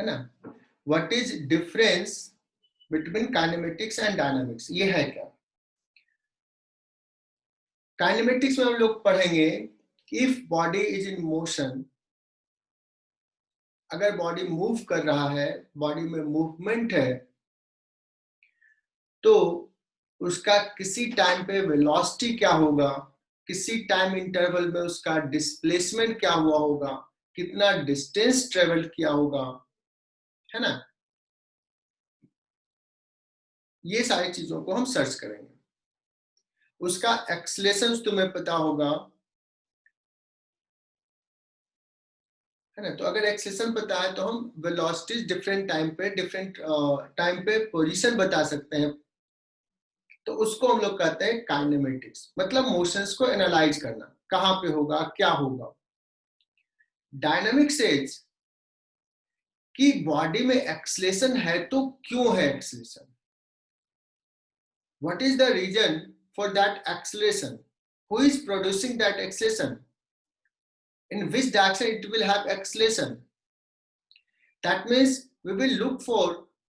है ना। What is difference between kinematics and dynamics, ये है क्या। काइनेमेटिक्स में हम लोग पढ़ेंगे if body is in motion, अगर बॉडी मूव कर रहा है, बॉडी में मूवमेंट है, तो उसका किसी टाइम पे वेलोसिटी क्या होगा, किसी टाइम इंटरवल में उसका डिस्प्लेसमेंट क्या हुआ होगा, कितना डिस्टेंस ट्रेवल किया होगा, है ना। ये सारी चीजों को हम सर्च करेंगे। उसका एक्सलेशन तुम्हें पता होगा, है ना। तो अगर एक्सलेशन पता है तो हम वेलोसिटीज डिफरेंट टाइम पे पोजीशन बता सकते हैं। तो उसको हम लोग कहते हैं काइनेमेटिक्स, मतलब मोशंस को एनालाइज करना, कहां पे होगा, क्या होगा। डायनामिक्स इज कि बॉडी में एक्सलेशन है तो क्यों है acceleration, what is the reason for that acceleration, who is producing that acceleration, in which direction it will have acceleration. That means we will look for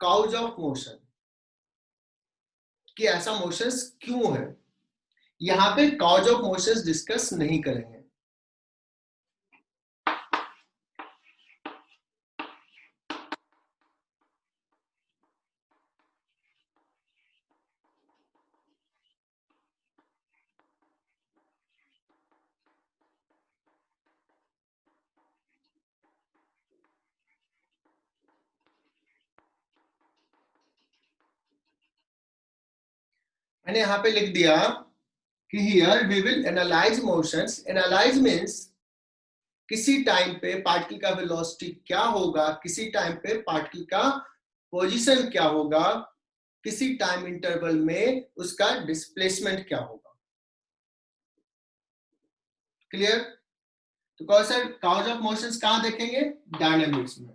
cause of motion, कि ऐसा motions क्यों है। यहां पे cause of motions डिस्कस नहीं करेंगे। मैंने यहां पे लिख दिया कि here we will analyse motions. Analyse means किसी टाइम पे पार्टिकल का वेलोसिटी क्या होगा, किसी टाइम पे पार्टिकल का पोजीशन क्या होगा, किसी टाइम इंटरवल में उसका डिस्प्लेसमेंट क्या होगा। क्लियर। तो कौन सा काउज ऑफ मोशंस कहां देखेंगे, डायनामिक्स में।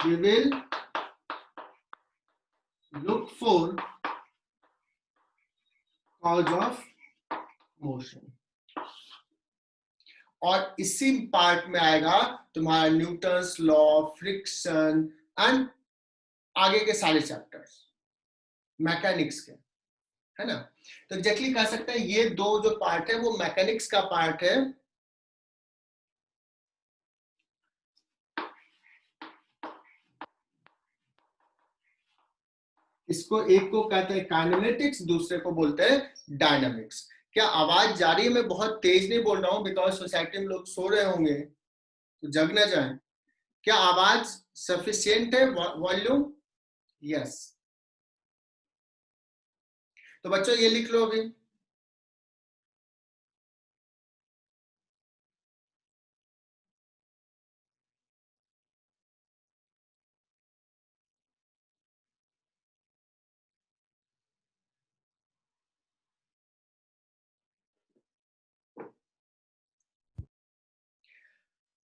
We will look for cause of motion, और इसी पार्ट में आएगा तुम्हारा न्यूटन्स लॉ, फ्रिक्शन एंड आगे के सारे चैप्टर्स मैकेनिक्स के, है ना। तो एग्जैक्टली कह सकते हैं ये दो जो पार्ट है वो मैकेनिक्स का पार्ट है। इसको एक को कहते हैं काइनेमेटिक्स, दूसरे को बोलते हैं डायनामिक्स। क्या आवाज जा रही है, मैं बहुत तेज नहीं बोल रहा हूं बिकॉज सोसाइटी में लोग सो रहे होंगे तो जग ना जाए। क्या आवाज सफिशिएंट है, वॉल्यूम? यस। तो बच्चों ये लिख लो अभी।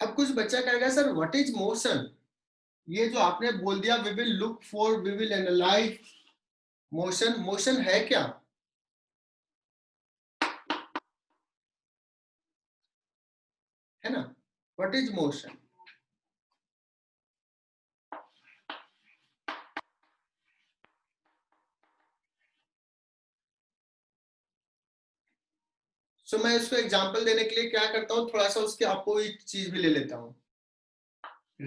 अब कुछ बच्चा कहेगा सर व्हाट इज मोशन, ये जो आपने बोल दिया we will look for, we will analyse motion, motion है क्या। है ना, व्हाट इज मोशन। सो मैं इसको एग्जांपल देने के लिए क्या करता हूं, थोड़ा सा उसके अपोजिट चीज भी ले लेता हूं,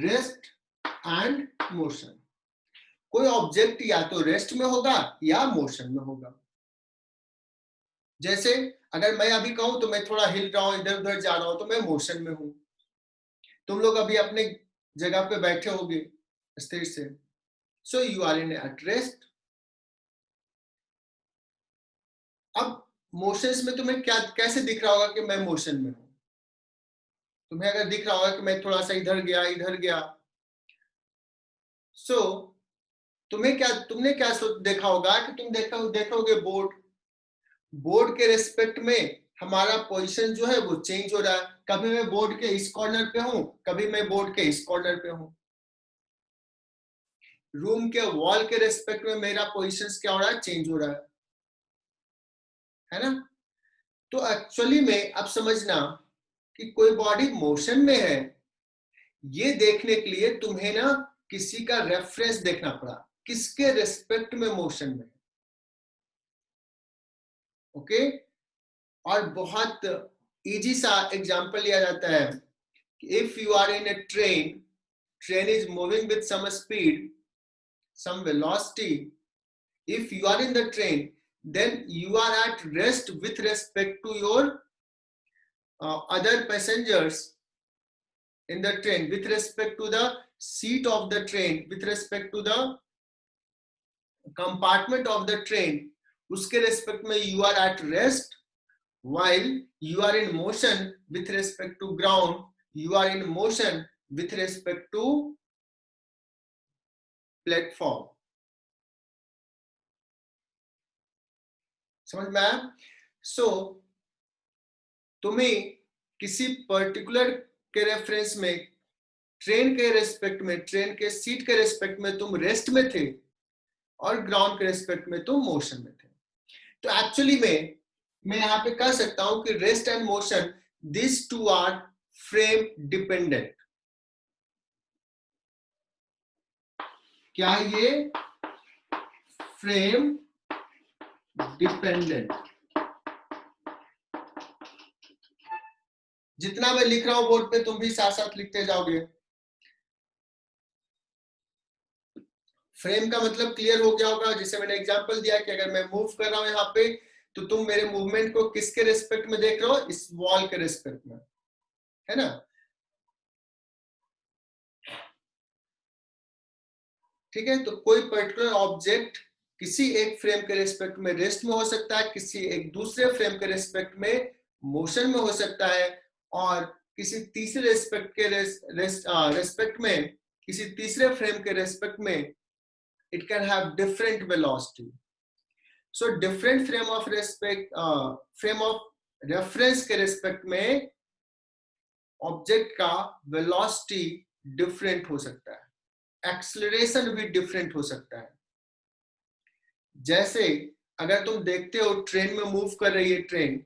रेस्ट एंड मोशन। कोई ऑब्जेक्ट या तो रेस्ट में होगा या मोशन में होगा। जैसे अगर मैं अभी कहूं तो मैं थोड़ा हिल रहा हूं, इधर उधर जा रहा हूं, तो मैं मोशन में हूं। तुम लोग अभी अपने जगह पे बैठे होगे स्थिर से, so you are in at rest. अब मोशंस में तुम्हें क्या कैसे दिख रहा होगा कि मैं मोशन में हूं। तुम्हें अगर दिख रहा होगा कि मैं थोड़ा सा इधर गया इधर गया, सो तुमने क्या देखा होगा कि तुम देखोगे बोर्ड, बोर्ड के रेस्पेक्ट में हमारा पोजीशन जो है वो चेंज हो रहा है। कभी मैं बोर्ड के इस कॉर्नर पे हूं, कभी मैं बोर्ड के इस कॉर्नर पे हूं। रूम के वॉल के रेस्पेक्ट में मेरा पोजीशन क्या हो रहा है, चेंज हो रहा है ना। तो एक्चुअली में अब समझना कि कोई बॉडी मोशन में है, ये देखने के लिए तुम्हें ना किसी का रेफरेंस देखना पड़ा, किसके रिस्पेक्ट में मोशन में, ओके। और बहुत इजी सा एग्जांपल लिया जाता है, if you are in a train is moving with some speed, some velocity. If you are in the train, then you are at rest with respect to your other passengers in the train, with respect to the seat of the train, with respect to the compartment of the train. उसके respect में you are at rest, while you are in motion with respect to ground, you are in motion with respect to platform. समझ में आया? सो तुम्हें किसी particular के reference में, train के रेस्पेक्ट में, ट्रेन के सीट के रेस्पेक्ट में तुम रेस्ट में थे, और ग्राउंड के रेस्पेक्ट में तुम मोशन में थे। तो एक्चुअली में मैं यहां पे कह सकता हूं कि rest and motion, this two are frame dependent. क्या ये फ्रेम डिपेंडेंट? जितना मैं लिख रहा हूं बोर्ड पे तुम भी साथ साथ लिखते जाओगे। फ्रेम का मतलब क्लियर हो गया होगा, जिसे मैंने एग्जांपल दिया कि अगर मैं मूव कर रहा हूं यहाँ पे, तो तुम मेरे मूवमेंट को किसके रिस्पेक्ट में देख रहे हो? इस वॉल के रिस्पेक्ट में, है ना? ठीक है, तो कोई पर्टिकुलर ऑब्जेक्ट किसी एक फ्रेम के रिस्पेक्ट में रेस्ट में हो सकता है, किसी एक दूसरे फ्रेम के रिस्पेक्ट में मोशन में हो सकता है, और किसी तीसरे रिस्पेक्ट के रिस्पेक्ट में, किसी तीसरे फ्रेम के रिस्पेक्ट में it can have different velocity. So different frame of respect, frame of reference के respect में object का velocity different हो सकता है, acceleration भी different हो सकता है। जैसे अगर तुम देखते हो ट्रेन में मूव कर रही है train,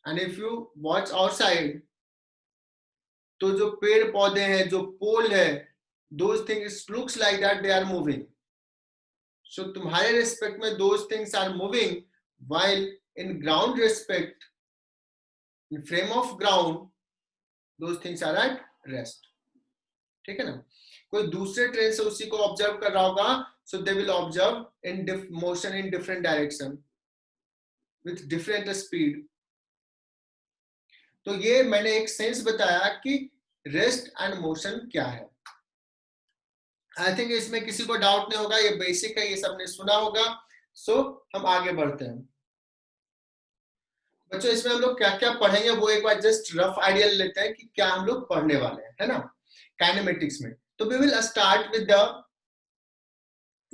and if you watch outside, तो जो पेड़ पौधे हैं, जो पोल है, those things looks like that they are moving. So तुम्हारे respect में those things are moving, while in ground respect, in frame of ground, those things are at rest. ठीक है ना? कोई दूसरे ट्रेन से उसी को ऑब्जर्व कर रहा होगा, so they will observe in motion in different direction with different speed. तो ये मैंने एक सेंस बताया कि रेस्ट एंड मोशन क्या है। आई थिंक इसमें किसी को डाउट नहीं होगा, ये बेसिक है, ये सबने सुना होगा। सो हम आगे बढ़ते हैं बच्चों। इसमें हम लोग क्या क्या पढ़ेंगे वो एक बार जस्ट रफ आइडिया लेते हैं कि क्या हम लोग पढ़ने वाले हैं, है ना, काइनेमेटिक्स में। तो we will start with the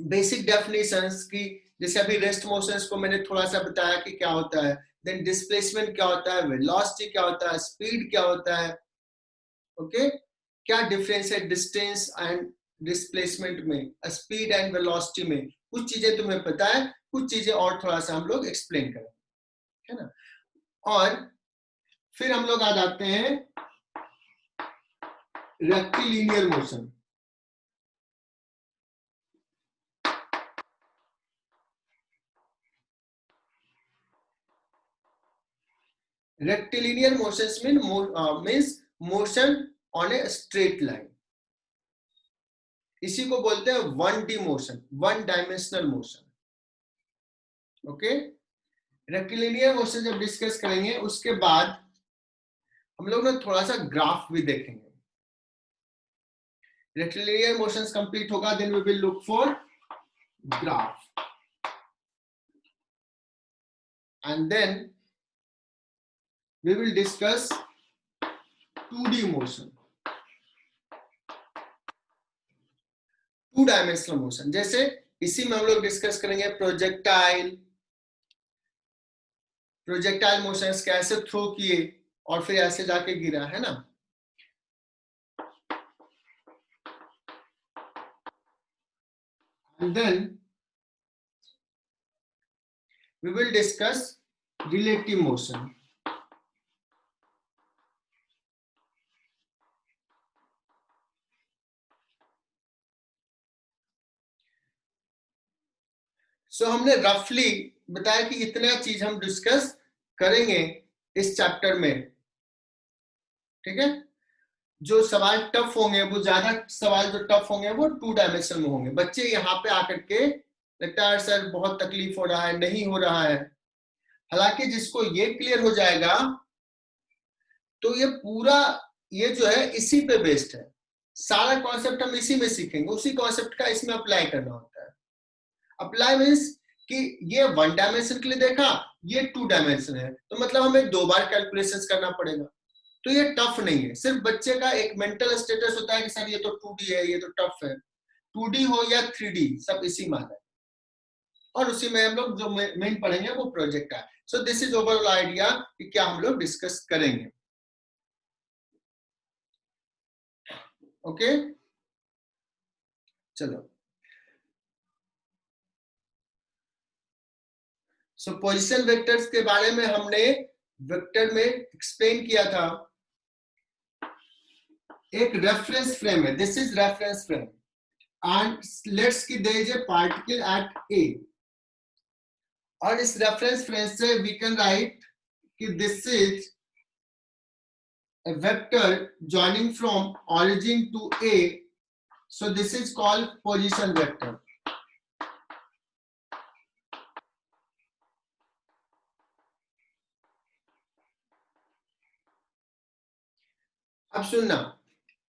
basic definitions की, जैसे अभी रेस्ट मोशंस को मैंने थोड़ा सा बताया कि क्या होता है, देन डिस्प्लेसमेंट क्या होता है, वेलोसिटी क्या होता है, स्पीड क्या होता है, ओके क्या डिफरेंस है डिस्टेंस एंड डिस्प्लेसमेंट में, स्पीड एंड वेलोसिटी में। कुछ चीजें तुम्हें पता है, कुछ चीजें और थोड़ा सा हम लोग एक्सप्लेन करेंगे, है ना। और फिर हम लोग आ जाते हैं rectilinear motion. Rectilinear motion means motion on a straight line. इसी को बोलते हैं 1D motion, 1 dimensional motion. Okay, rectilinear motion जब डिस्कस करेंगे उसके बाद हम लोग ना थोड़ा सा ग्राफ भी देखेंगे। रेक्टिलिनियर मोशंस कंप्लीट होगा, then we will look for graph, and then we will discuss 2D motion, 2 dimensional motion. जैसे इसी में हम लोग डिस्कस करेंगे प्रोजेक्टाइल मोशंस, कैसे थ्रो किए और फिर ऐसे जाके गिरा, है ना। And then we will discuss relative motion। सो हमने रफली बताया कि इतना चीज हम डिस्कस करेंगे इस चैप्टर में, ठीक है। जो सवाल टफ होंगे, वो ज्यादा सवाल जो टफ होंगे वो 2 डायमेंशन में होंगे। बच्चे यहाँ पे आकर के लगता है सर बहुत तकलीफ हो रहा है, नहीं हो रहा है। हालांकि जिसको ये क्लियर हो जाएगा तो ये पूरा ये जो है इसी पे बेस्ड है, सारा कॉन्सेप्ट हम इसी में सीखेंगे, उसी कॉन्सेप्ट का इसमें अप्लाई करना होता है। अप्लाई मीन्स कि ये 1 डायमेंशन के लिए देखा, ये 2 डायमेंशन है, तो मतलब हमें 2 बार कैलकुलेशंस करना पड़ेगा। तो ये टफ नहीं है, सिर्फ बच्चे का एक मेंटल स्टेटस होता है कि सर ये तो 2D है, ये तो टफ है। 2D हो या 3D सब इसी में आता है, और उसी में हम लोग जो मेन पढ़ेंगे वो प्रोजेक्ट है। सो दिस इज ओवरऑल आइडिया कि क्या हम लोग डिस्कस करेंगे। ओके चलो, सो पोजीशन वेक्टर्स के बारे में हमने वेक्टर में एक्सप्लेन किया था। एक रेफरेंस फ्रेम है, this is reference frame, and let's की there is a particle at A, और इस रेफरेंस फ्रेम से वी कैन राइट कि this is a vector joining from origin to A, so this is called position vector. अब सुनना,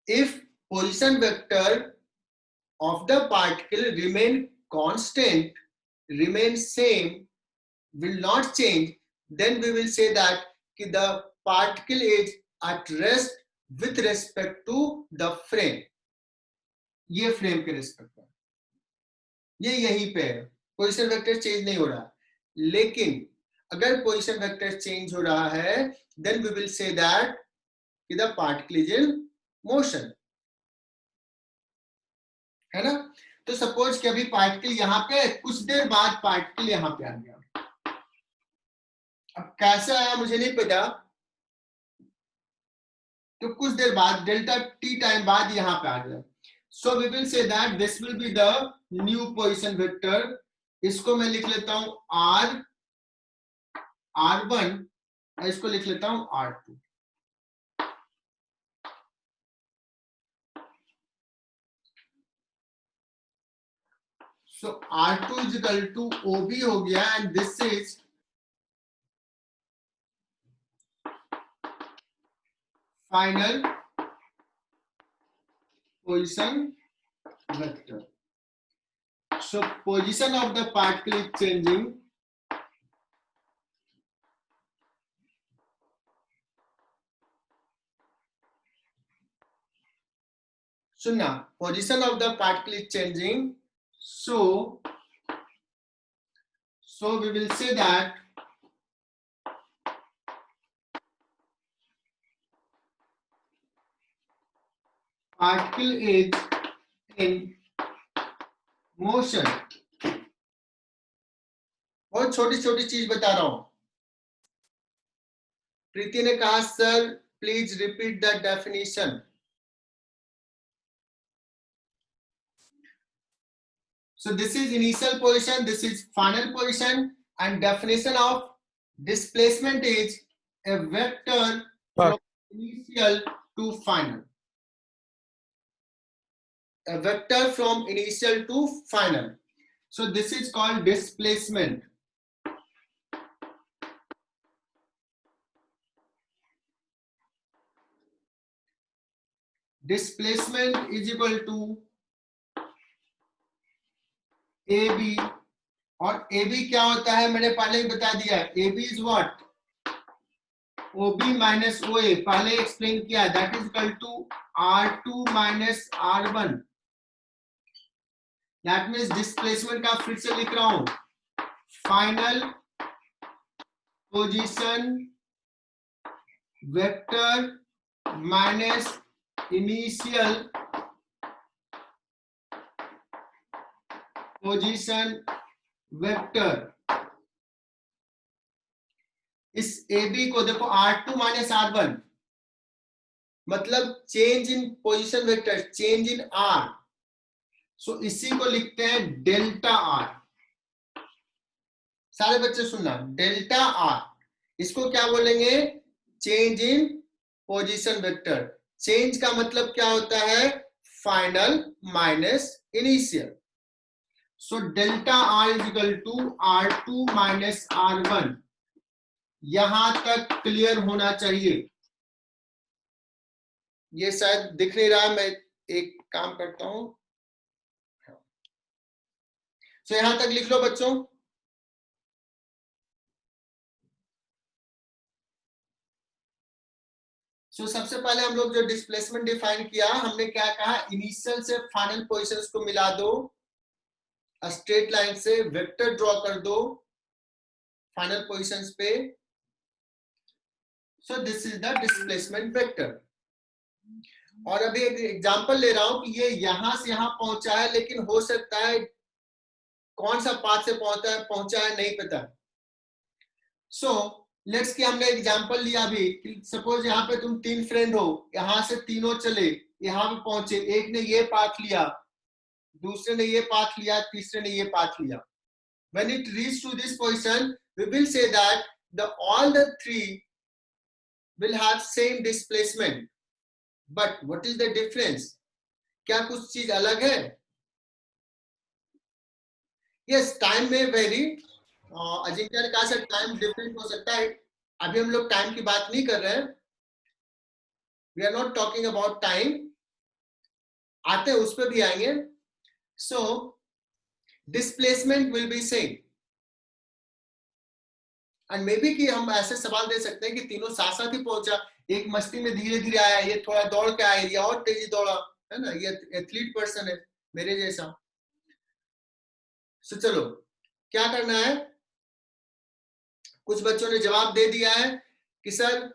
if position vector of the particle remain constant, remain same, will not change, then we will say that कि the particle is at rest with respect to the frame. ये frame के respect में, ये यहीं पे है, पोजीशन वेक्टर चेंज नहीं हो रहा। लेकिन अगर पोजीशन वेक्टर चेंज हो रहा है, then we will say that कि the particle is in motion, है ना। तो सपोज कि अभी पार्टिकल यहाँ पे, कुछ देर बाद पार्टिकल यहाँ पे आ गया। अब कैसे आया मुझे नहीं पता, तो कुछ देर बाद डेल्टा टी टाइम बाद यहाँ पे आ गया। So we will say that this will be the new position vector. इसको मैं लिख लेता हूं R1, इसको लिख लेता हूं R2। So R2 is equal to OB हो गया, and this is final position vector. So position of the particle is changing. सुनना, position of the particle is changing. So we will say that particle is in motion. बहुत छोटी छोटी चीज बता रहा हूं। प्रीति ने कहा sir please repeat the definition. So this is initial position, this is final position, and definition of displacement is a vector from initial to final. A vector from initial to final. So this is called displacement. Displacement is equal to AB, और AB क्या होता है मैंने पहले ही बता दिया, AB is what? OB minus OA, पहले explain किया, that is equal to R2 minus R1. That means displacement का फिर से लिख रहा हूं, final position vector minus initial position vector. इस AB को देखो R2 माइनस R1, मतलब change in position vector, change in R। सो इसी को लिखते हैं डेल्टा R। सारे बच्चे सुनना, डेल्टा आर, इसको क्या बोलेंगे? Change in position vector. Change का मतलब क्या होता है? Final minus initial. So delta R is equal to R2 minus R1। यहां तक क्लियर होना चाहिए। ये शायद दिख नहीं रहा, मैं एक काम करता हूं। सो यहां तक लिख लो बच्चों। सबसे पहले हम लोग जो डिस्प्लेसमेंट डिफाइन किया, हमने क्या कहा? इनिशियल से फाइनल पोजीशंस को मिला दो, स्ट्रेट लाइन से वेक्टर ड्रॉ कर दो फाइनल पोजीशंस पे। सो this is the displacement vector. और अभी एक एग्जांपल ले रहा हूं कि ये यहां से यहां पहुंचा है, लेकिन हो सकता है कौन सा पाथ से पहुंचा है नहीं पता। सो लेट्स कि हमने एग्जांपल लिया अभी कि सपोज यहाँ पे तुम 3 फ्रेंड हो, यहां से तीनों चले, यहाँ पे पहुंचे, एक ने ये पाथ लिया, दूसरे ने ये पाथ लिया, तीसरे ने ये पाथ लिया। When it reaches to this position, we will say that all the three will have same displacement. But what is the difference? क्या कुछ चीज अलग है? Yes, time may vary. Ajinkya ने कहा सर टाइम डिफरेंट हो सकता है। अभी हम लोग टाइम की बात नहीं कर रहे हैं। We are not talking about time. आते हैं, उस पर भी आएंगे। So displacement will be same. And may be कि हम ऐसे सवाल दे सकते हैं कि तीनों साथ साथ ही पहुंचा, एक मस्ती में धीरे धीरे आया, ये थोड़ा दौड़ के आया, ये और तेजी दौड़ा, है ना, ये एथलीट पर्सन है मेरे जैसा। सो चलो क्या करना है? कुछ बच्चों ने जवाब दे दिया है कि सर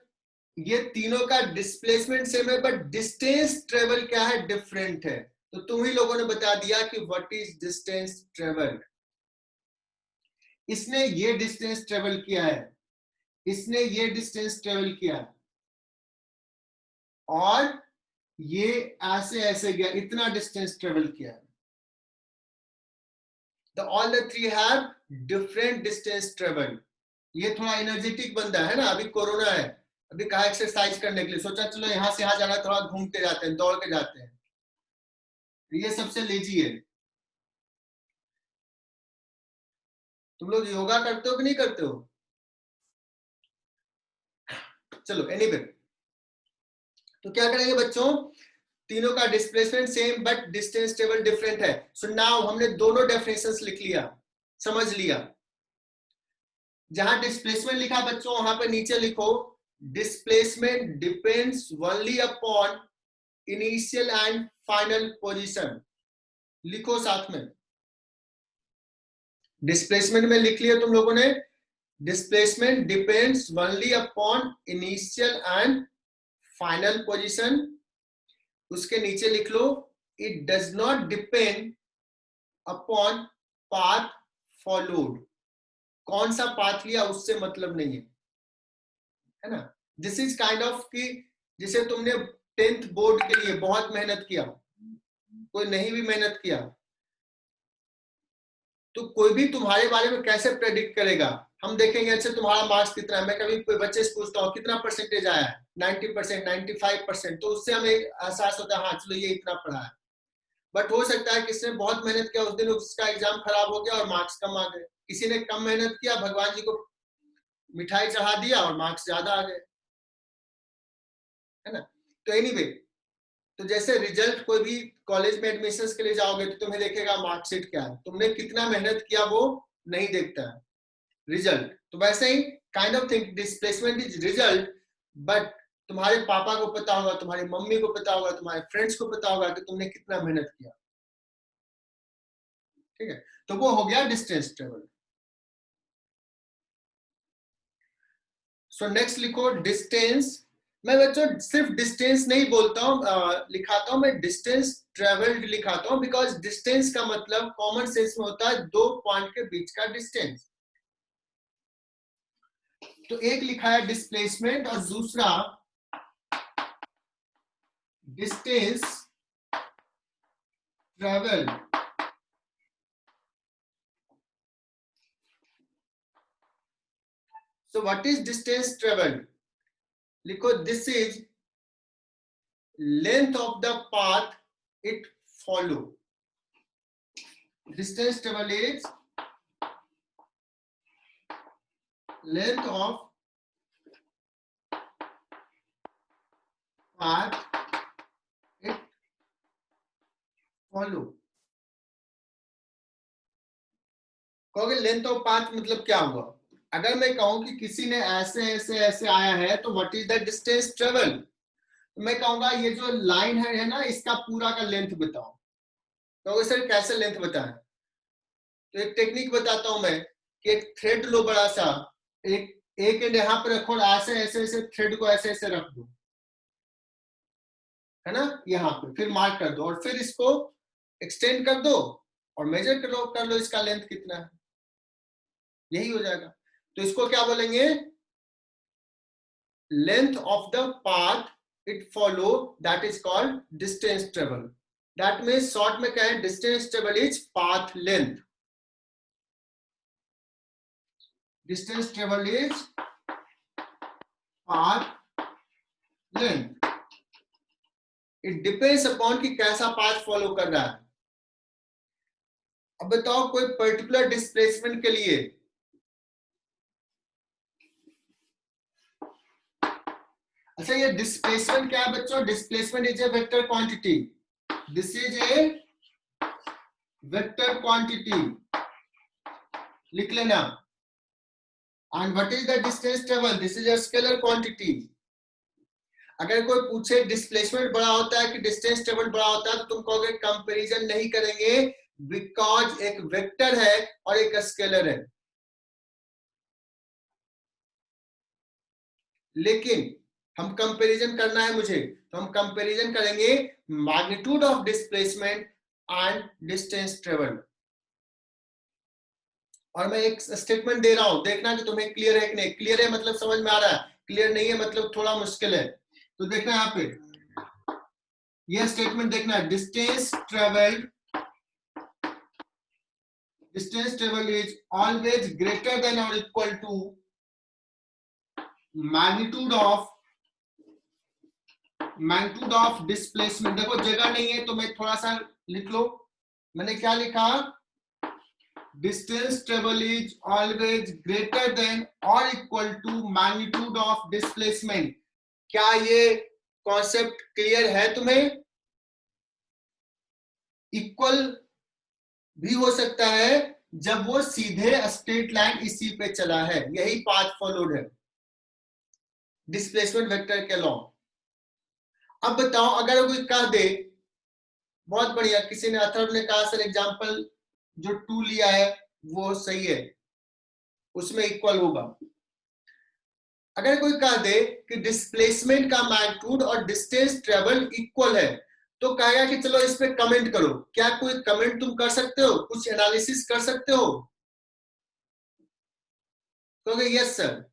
ये तीनों का डिस्प्लेसमेंट सेम है, बट डिस्टेंस ट्रेवल क्या है? डिफरेंट है। तो तुम ही लोगों ने बता दिया कि व्हाट इज डिस्टेंस ट्रेवल। इसने ये डिस्टेंस ट्रेवल किया है, इसने ये डिस्टेंस ट्रेवल किया है, और ये ऐसे ऐसे गया, इतना डिस्टेंस ट्रेवल किया है। All the three have different distance travel. ये थोड़ा एनर्जेटिक बंदा है ना, अभी कोरोना है, अभी कहा एक्सरसाइज करने के लिए, सोचा चलो यहां से यहां जाना, थोड़ा घूमते जाते हैं, दौड़ के जाते हैं। ये सबसे लेजी है। तुम लोग योगा करते हो कि नहीं करते हो? चलो एनीवे, तो क्या करेंगे बच्चों? तीनों का displacement same but distance travel different है। सो नाउ हमने दोनों डेफिनेशंस लिख लिया, समझ लिया। जहां डिस्प्लेसमेंट लिखा बच्चों, वहां पर नीचे लिखो displacement depends only upon initial and final position. लिखो साथ में, डिस्प्लेसमेंट में लिख लिया तुम लोगों ने, displacement depends only upon initial and final position. उसके नीचे लिख लो it does not depend upon path followed. कौन सा पाथ लिया उससे मतलब नहीं है ना। दिस इज काइंड ऑफ कि जिसे तुमने 10th बोर्ड के लिए बहुत मेहनत किया, कोई नहीं भी मेहनत किया, तो कोई भी तुम्हारे बारे में कैसे प्रेडिक्ट करेगा? हम देखेंगे अच्छा तुम्हारा मार्क्स कितना है, मैं कभी कोई बच्चे से पूछता हूँ कितना परसेंटेज आया है, 90%, 95%, तो उससे हमें एहसास होता है हाँ चलो ये इतना पढ़ा है। बट हो सकता है किसी ने बहुत मेहनत किया, उस दिन उसका एग्जाम खराब हो गया और मार्क्स कम आ गए। किसी ने कम मेहनत किया, भगवान जी को मिठाई चढ़ा दिया और मार्क्स ज्यादा आ गए, है ना। तो एनीवे, तो जैसे रिजल्ट, कोई भी कॉलेज में एडमिशन के लिए जाओगे तो तुम्हें देखेगा मार्कशीट क्या है, तुमने कितना मेहनत किया वो नहीं देखता है, रिजल्ट। तो वैसे ही kind of thing displacement is result, but तुम्हारे पापा को पता होगा, तुम्हारी मम्मी को पता होगा, तुम्हारे फ्रेंड्स को पता होगा कि तुमने कितना मेहनत किया। ठीक है, तो वो हो गया डिस्टेंस ट्रेवल। सो नेक्स्ट लिखो डिस्टेंस। मैं बच्चों सिर्फ डिस्टेंस नहीं बोलता हूं, लिखाता हूं मैं डिस्टेंस ट्रेवल्ड लिखाता हूं, बिकॉज डिस्टेंस का मतलब कॉमन सेंस में होता है दो पॉइंट के बीच का डिस्टेंस। तो एक लिखा है डिस्प्लेसमेंट और दूसरा distance travel. So what is distance traveled? लिखो this is length of the path it follow. Distance traveled is length of path it follow. कहोगे लेंथ ऑफ पाथ मतलब क्या हुआ? अगर मैं कहूं कि किसी ने ऐसे ऐसे ऐसे आया है तो what is the distance travel, तो मैं कहूंगा ये जो लाइन है ना, इसका पूरा का लेंथ बताओ। कहोगे सर कैसे लेंथ बताएं? तो एक टेक्निक बताता हूं मैं कि एक थ्रेड लो बड़ा सा, एक एंड यहां पर रखो, ऐसे ऐसे ऐसे थ्रेड को ऐसे ऐसे रख दो, है ना, यहाँ पे, फिर मार्क कर दो और फिर इसको एक्सटेंड कर दो और मेजर कर लो इसका लेंथ कितना है, यही हो जाएगा। तो इसको क्या बोलेंगे? Length of the path it follow, that is called distance travel. That means short में क्या है? Distance travel is path length. Distance travel is path length. It depends upon कि कैसा पाथ फॉलो कर रहा है। अब बताओ कोई पर्टिकुलर डिस्प्लेसमेंट के लिए, अच्छा ये डिस्प्लेसमेंट क्या है बच्चों? Displacement is a vector quantity. This is a vector quantity, लिख लेना। And what is the distance travel? This is a scalar quantity. अगर कोई पूछे डिस्प्लेसमेंट बड़ा होता है कि डिस्टेंस ट्रेवल बड़ा होता है, तो तुम कहोगे कंपैरिजन नहीं करेंगे, बिकॉज एक वेक्टर है और एक स्केलर है। लेकिन हम कंपैरिजन करना है मुझे, तो हम कंपैरिजन करेंगे magnitude of displacement and distance travel. और मैं एक स्टेटमेंट दे रहा हूं, देखना कि तुम्हें क्लियर है कि नहीं। क्लियर है मतलब समझ में आ रहा है, क्लियर नहीं है मतलब थोड़ा मुश्किल है। तो देखना यहाँ पे यह स्टेटमेंट देखना है, distance travel is always greater than और equal to magnitude of displacement. देखो जगह नहीं है तो मैं थोड़ा सा लिख लो, मैंने क्या लिखा? Distance travel is always greater than और equal to magnitude of displacement. क्या ये कॉन्सेप्ट क्लियर है तुम्हें? इक्वल भी हो सकता है जब वो सीधे स्ट्रेट लाइन इसी पे चला है, यही पाथ फॉलोड है डिस्प्लेसमेंट वेक्टर के लॉ। अब बताओ अगर कोई कह दे, बहुत बढ़िया, किसी ने अथर्व ने कहा सर एग्जांपल जो 2 लिया है वो सही है, उसमें इक्वल होगा। अगर कोई कह दे कि डिस्प्लेसमेंट का मैग्नीट्यूड और डिस्टेंस ट्रेवल इक्वल है, तो कहेगा कि चलो इस पे कमेंट करो। क्या कोई कमेंट तुम कर सकते हो? कुछ एनालिसिस कर सकते हो? तो यस सर।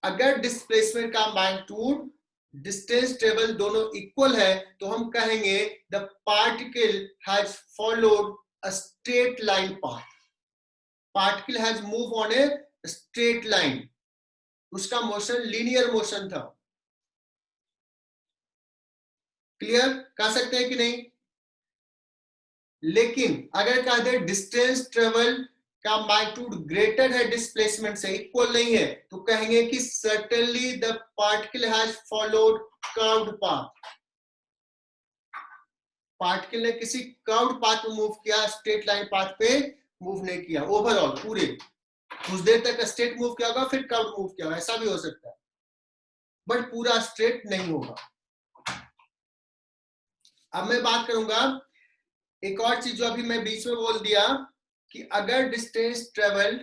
अगर डिस्प्लेसमेंट का मैग्नीट्यूड डिस्टेंस ट्रेवल दोनों इक्वल है, तो हम कहेंगे the particle has followed a straight line path. Particle has move on a straight line, उसका मोशन लीनियर मोशन था। क्लियर कह सकते हैं कि नहीं? लेकिन अगर कह दे डिस्टेंस ट्रेवल का मैग्नीट्यूड ग्रेटर है डिस्प्लेसमेंट से, इक्वल नहीं है, तो कहेंगे कि certainly the particle has followed curved path. Particle ने किसी कर्व्ड पाथ पे मूव किया, स्ट्रेट लाइन पाथ पे मूव नहीं किया। ओवरऑल पूरे कुछ देर तक स्ट्रेट मूव किया होगा, फिर कर्व्ड मूव किया होगा, ऐसा भी हो सकता है, बट पूरा स्ट्रेट नहीं होगा। अब मैं बात करूंगा एक और चीज जो अभी मैं बीच में बोल दिया कि अगर डिस्टेंस ट्रेवल,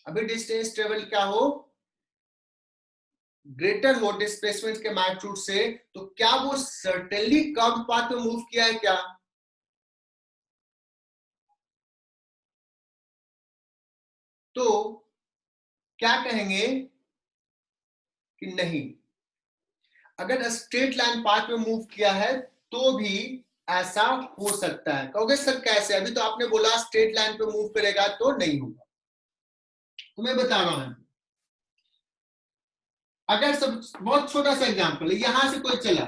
अभी डिस्टेंस ट्रेवल क्या हो, ग्रेटर हो डिस्प्लेसमेंट के मैग्नीट्यूड से, तो क्या वो सर्टेनली कर्व्ड पाथ में मूव किया है क्या? तो क्या कहेंगे कि नहीं। अगर स्ट्रेट लाइन पाथ में मूव किया है तो भी ऐसा हो सकता है। कहोगे सर कैसे? अभी तो आपने बोला स्ट्रेट लाइन पे मूव करेगा तो नहीं होगा। तो मैं बता रहा हूं, अगर सब बहुत छोटा सा एग्जांपल है, यहां से कोई चला,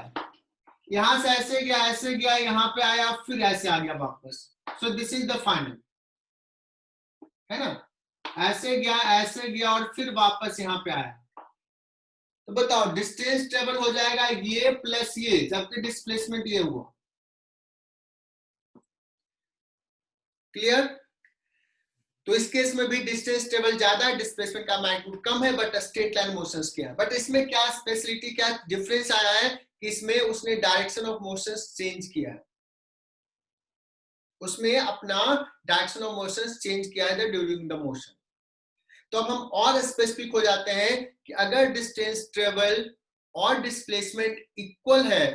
यहां से ऐसे गया, यहां पे आया, फिर ऐसे आ गया वापस, सो दिस इज द फाइनल, है ना, ऐसे गया और फिर वापस यहां पे आया, तो बताओ डिस्टेंस ट्रेवल हो जाएगा ये प्लस ये, जबकि डिस्प्लेसमेंट ये हुआ। क्लियर? तो इस केस में भी डिस्टेंस ट्रेवल ज्यादा है, डिस्प्लेसमेंट का मैग्नीट्यूड कम है, बट स्ट्रेट लाइन मोशंस क्या है। बट इसमें क्या स्पेशलिटी, क्या डिफरेंस आया है कि इसमें उसने डायरेक्शन ऑफ मोशंस चेंज किया है, उसमें अपना डायरेक्शन ऑफ मोशंस चेंज किया है ड्यूरिंग द मोशन। तो अब हम और स्पेसिफिक हो जाते हैं कि अगर डिस्टेंस ट्रेवल और डिस्प्लेसमेंट इक्वल है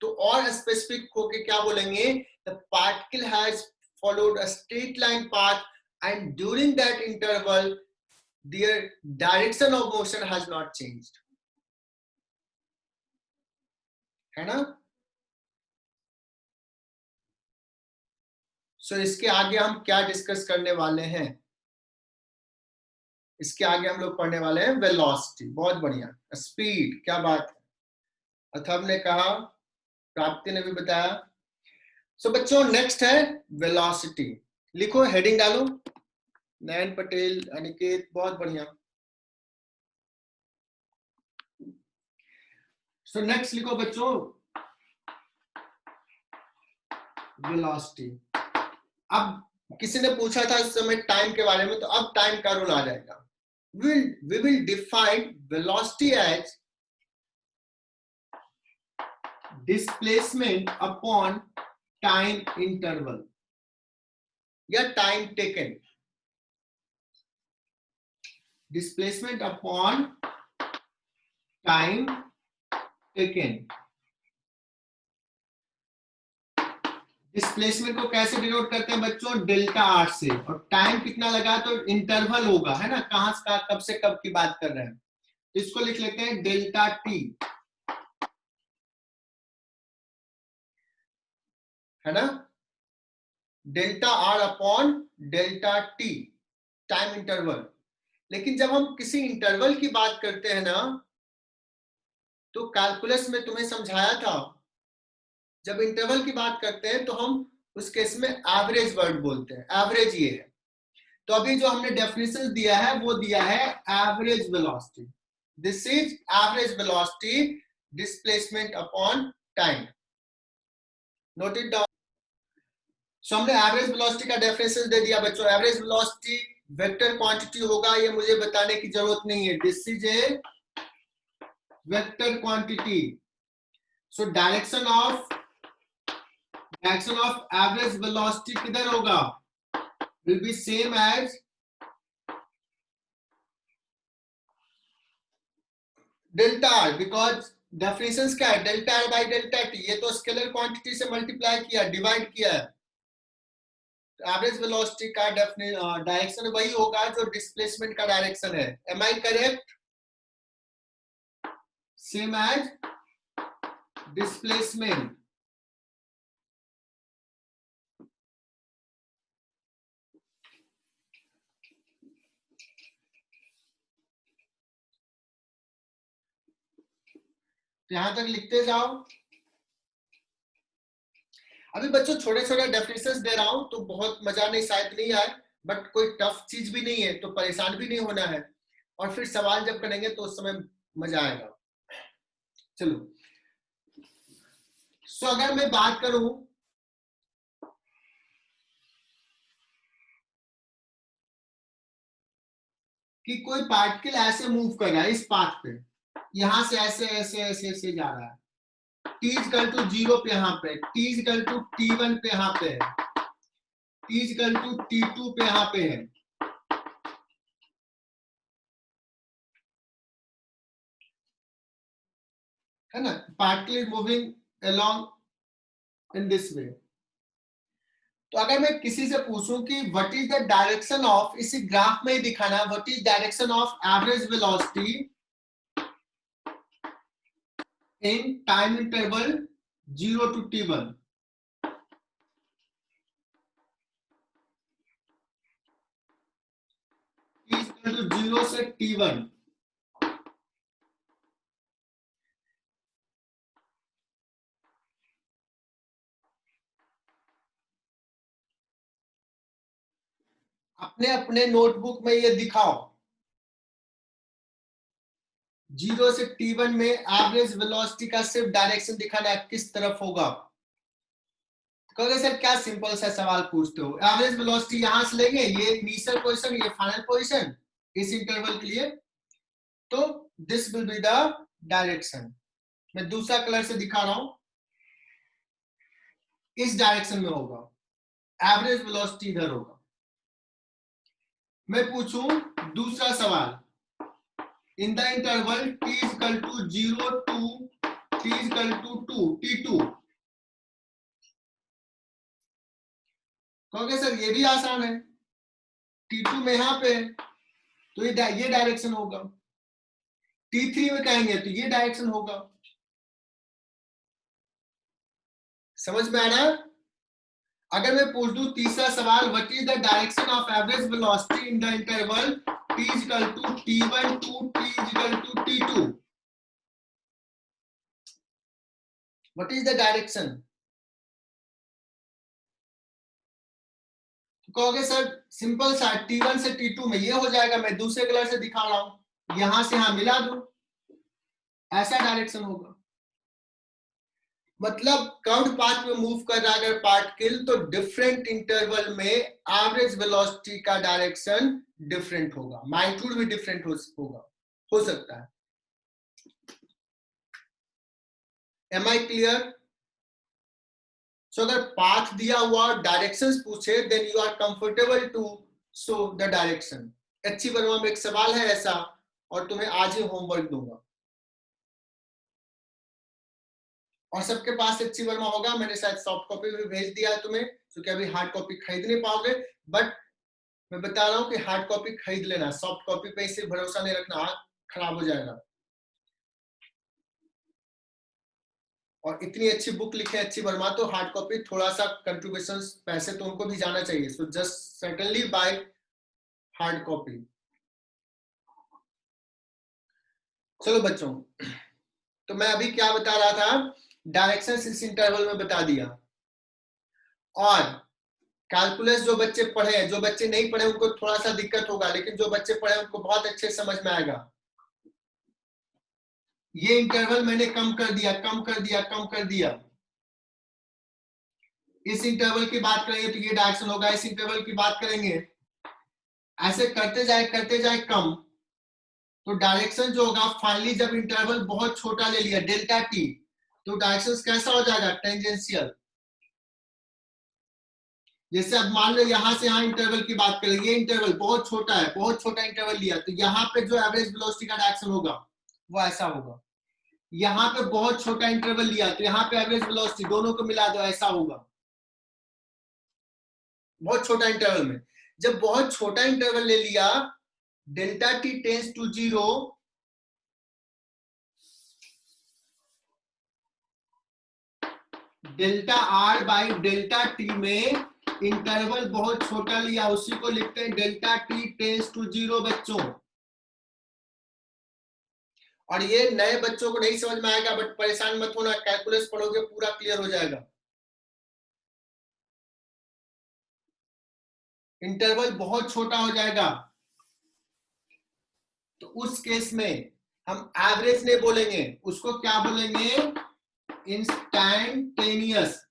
तो और स्पेसिफिक होके क्या बोलेंगे, the particle has followed a straight line path and during that interval their direction of motion has not changed, है ना। सो इसके आगे हम क्या डिस्कस करने वाले हैं, इसके आगे हम लोग पढ़ने वाले हैं वेलोसिटी। बहुत बढ़िया, स्पीड, क्या बात है, अथर्व ने कहा, प्राप्ति ने भी बताया। सो बच्चों नेक्स्ट है वेलोसिटी, लिखो, हेडिंग डालो, नयन पटेल, अनिकेत, बहुत बढ़िया। सो नेक्स्ट लिखो बच्चों वेलोसिटी। अब किसी ने पूछा था इस समय टाइम के बारे में, तो अब टाइम का रूल आ जाएगा। we will define velocity as displacement upon time interval या time taken, displacement upon time taken। Displacement को कैसे डिनोट करते हैं बच्चों, डेल्टा आर से, और टाइम कितना लगा तो इंटरवल होगा, है ना, कहां से कहां, कब से कब की बात कर रहे हैं, तो इसको लिख लेते हैं डेल्टा टी, है ना, delta R upon delta T, time interval. लेकिन जब हम किसी इंटरवल की बात करते हैं ना, तो कैलकुलस में तुम्हें समझाया था, जब इंटरवल की बात करते हैं तो हम उस केस में एवरेज वर्ड बोलते हैं, एवरेज ये है। तो अभी जो हमने डेफिनेशन दिया है वो दिया है average velocity, this is average velocity displacement upon time, note it down. So हमने एवरेज वेलोसिटी का डेफिनेशन दे दिया बच्चों। एवरेज वेलोसिटी वेक्टर क्वांटिटी होगा, ये मुझे बताने की जरूरत नहीं है, this is a vector quantity. So direction of average velocity किधर होगा, will be same as delta R, because definition क्या है, delta R by delta T, ये तो स्केलर क्वांटिटी से मल्टीप्लाई किया, डिवाइड किया है। एवरेज वेलोसिटी का डायरेक्शन वही होगा जो डिस्प्लेसमेंट का डायरेक्शन है, am I correct, same as displacement. यहां तक लिखते जाओ। अभी बच्चों छोटे छोटे डेफिनेशंस दे रहा हूं तो बहुत मजा नहीं, शायद नहीं आए, बट कोई टफ चीज भी नहीं है, तो परेशान भी नहीं होना है, और फिर सवाल जब करेंगे तो उस समय मजा आएगा। चलो, सो अगर मैं बात करूं कि कोई पार्टिकल ऐसे मूव कर रहा है इस पाथ पे, यहां से ऐसे ऐसे ऐसे ऐसे जा रहा है, t इक्वल टू 0 पे, यहाँ पे t इक्वल टू t1 पे, यहाँ पे है t इक्वल टू t2 पे, यहाँ पे है ना, particle is moving along in this way. तो अगर मैं किसी से पूछूं कि what is the direction of, इसी ग्राफ में ही दिखाना, what is direction of average velocity in time interval 0 to t1, t 0 से t1, अपने अपने नोटबुक में ये दिखाओ। 0 से t1 में एवरेज वेलोसिटी का सिर्फ डायरेक्शन दिखाना है, किस तरफ होगा। कहोगे सर क्या सिंपल सा सवाल पूछते हो, एवरेज वेलोसिटी यहां से लेंगे, ये इनिशियल पोजीशन, ये फाइनल पोजीशन इस इंटरवल के लिए, तो this will be the direction. मैं दूसरा कलर से दिखा रहा हूं, इस डायरेक्शन में होगा, एवरेज वेलोसिटी इधर होगा। मैं पूछूं दूसरा सवाल, इन the interval t is equal to 0 to t is equal to 2 t2, कहोगे सर ये भी आसान है, t2 में यहां पे तो ये डायरेक्शन होगा, t3 में कहेंगे तो ये डायरेक्शन होगा। समझ में आ रहा है। अगर मैं पूछ दूं तीसरा सवाल, what is the direction of average velocity in the interval t is equal to t1 to t is equal to t2, what is the direction. कहोगे सर सिंपल सा, t1 से t2 में ये हो जाएगा, मैं दूसरे कलर से दिखा रहा हूं, यहां से यहां मिला दूं, ऐसा डायरेक्शन होगा। मतलब कर्व्ड पाथ में मूव कर रहा है अगर पार्टिकल, तो डिफरेंट इंटरवल में एवरेज वेलोसिटी का डायरेक्शन डिफरेंट होगा, मैग्नीट्यूड भी डिफरेंट होगा, हो सकता है। Am I clear. सो अगर पाथ दिया हुआ डायरेक्शंस पूछे, then you are comfortable to show the direction. अच्छी वर्मा में एक सवाल है ऐसा, और तुम्हें आज ही होमवर्क दूंगा, और सबके पास अच्छी वर्मा होगा, मैंने शायद सॉफ्ट कॉपी भी भेज दिया है तुम्हें, क्योंकि अभी हार्ड कॉपी खरीद नहीं पाओगे, बट मैं बता रहा हूं कि हार्ड कॉपी खरीद लेना, सॉफ्ट कॉपी पे इसे भरोसा नहीं रखना, आंख खराब हो जाएगा। और इतनी अच्छी बुक लिखे अच्छी वर्मा, तो हार्ड कॉपी थोड़ा सा कंट्रीब्यूशन पैसे तो उनको भी जाना चाहिए, so just certainly buy hard copy. चलो बच्चों, तो मैं अभी क्या बता रहा था, डायरेक्शंस इस इंटरवल में बता दिया। और कैलकुलस जो बच्चे पढ़े हैं, जो बच्चे नहीं पढ़े उनको थोड़ा सा दिक्कत होगा, लेकिन जो बच्चे पढ़े उनको बहुत अच्छे समझ में आएगा। ये इंटरवल मैंने कम कर दिया, कम कर दिया, कम कर दिया। इस इंटरवल की बात करेंगे तो ये डायरेक्शन होगा, इस इंटरवल की बात करेंगे, ऐसे करते जाए कम, तो डायरेक्शन जो होगा फाइनली जब इंटरवल बहुत छोटा ले लिया डेल्टा टी, तो डायरेक्शन कैसा हो जाएगा, टेंजेंशियल। जैसे अब मान लो यहां से यहां इंटरवल की बात करें, ये इंटरवल बहुत छोटा है, बहुत छोटा इंटरवल लिया, तो यहाँ पे जो एवरेज वेलोसिटी का डायरेक्शन होगा वो ऐसा होगा। यहाँ पे बहुत छोटा इंटरवल लिया, तो यहाँ पे एवरेज वेलोसिटी दोनों को मिला दो, ऐसा होगा। बहुत छोटा इंटरवल में, जब बहुत छोटा इंटरवल ले लिया, delta T tends to 0, delta R by delta T में इंटरवल बहुत छोटा लिया, उसी को लिखते हैं डेल्टा टी टेंस टू 0 बच्चों। और ये नए बच्चों को नहीं समझ में आएगा, बट परेशान मत होना, कैलकुलस पढ़ोगे पूरा क्लियर हो जाएगा। इंटरवल बहुत छोटा हो जाएगा, तो उस केस में हम एवरेज नहीं बोलेंगे, उसको क्या बोलेंगे, इंस्टैंटेनियस।